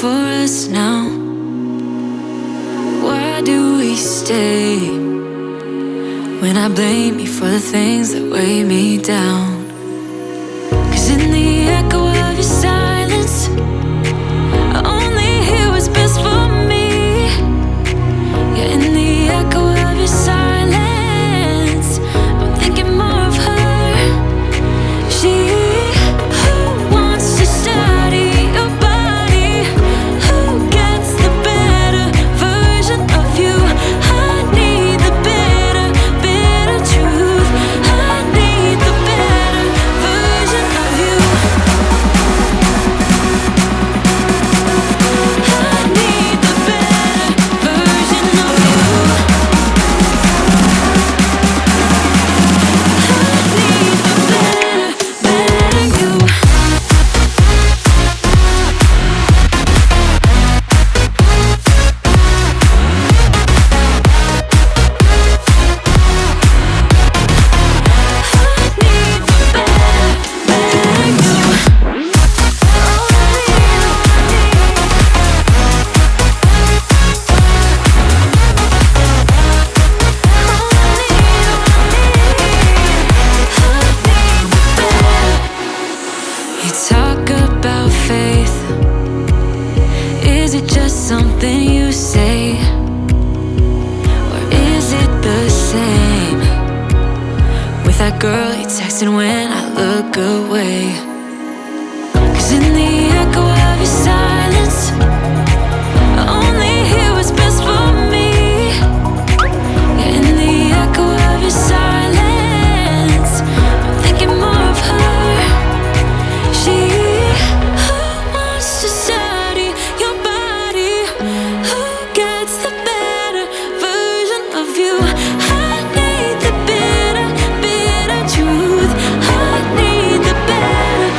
for us now? Why do we stay when I blame you for the things that weigh me down? 'Cause in the echo of your silence, I only hear what's best for me. Yeah, in the echo of your silence, I'm thinking more of her. She who wants to study your body, who gets the better version of you. I need the better, better truth. I need the better version of you. I need the better version of you. I need the better, better you. You talk about faith. Is it just something you say? Or is it the same with that girl you texting when I look away? 'Cause in the echo of your silence, I only hear what's best for me. Yeah, in the echo of your silence, I'm thinking more of her. She who wants to study your body, who gets the better version of you. I need the better, better truth. I need the better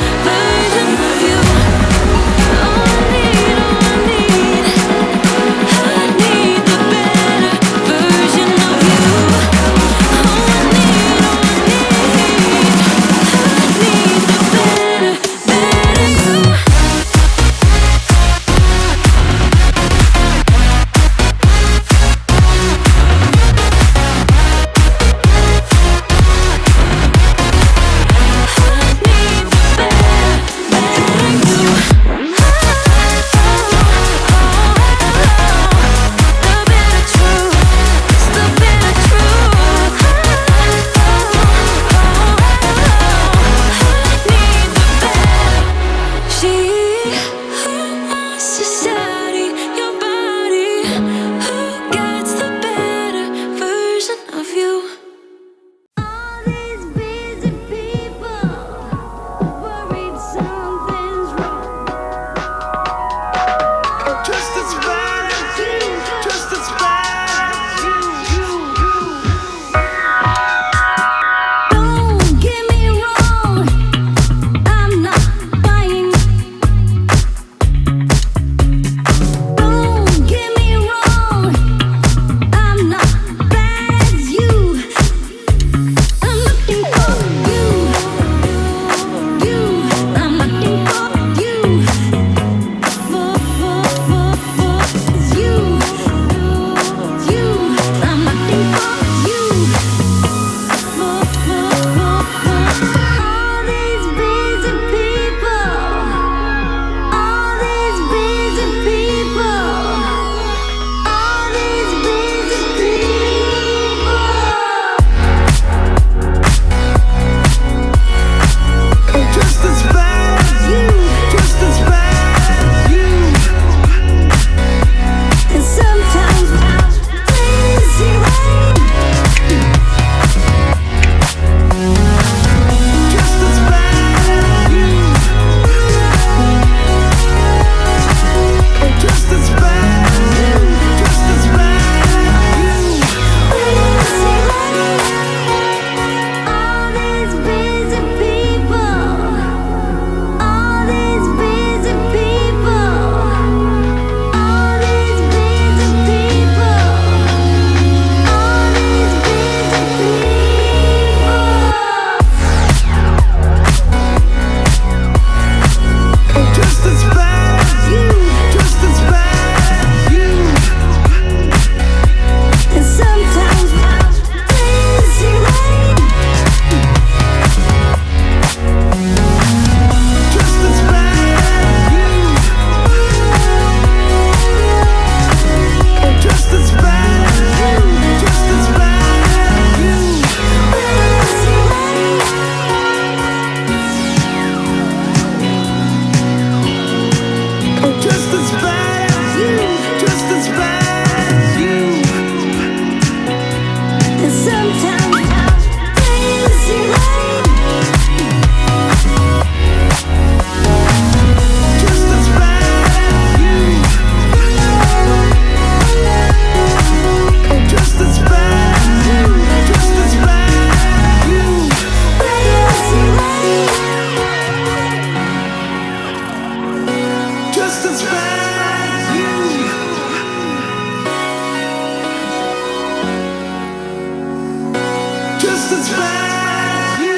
as bad as you.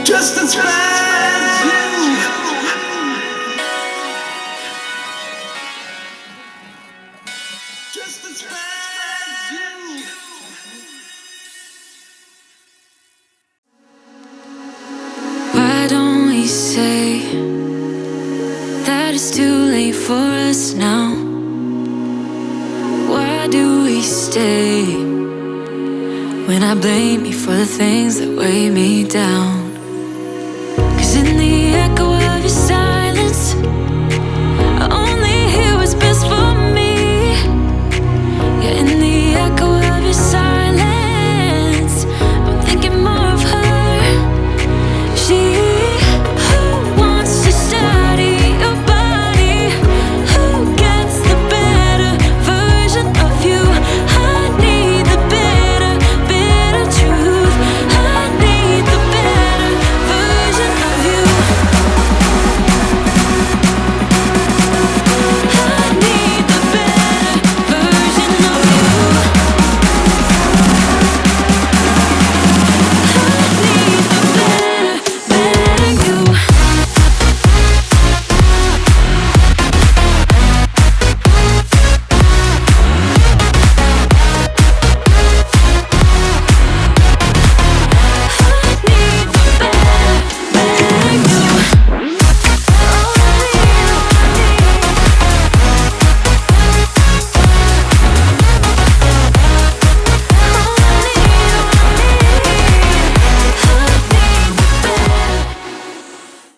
Just as bad as you. Just as bad as you. Why don't we say that it's too late for us now? Why do we stay when I blame you for the things that weigh me down?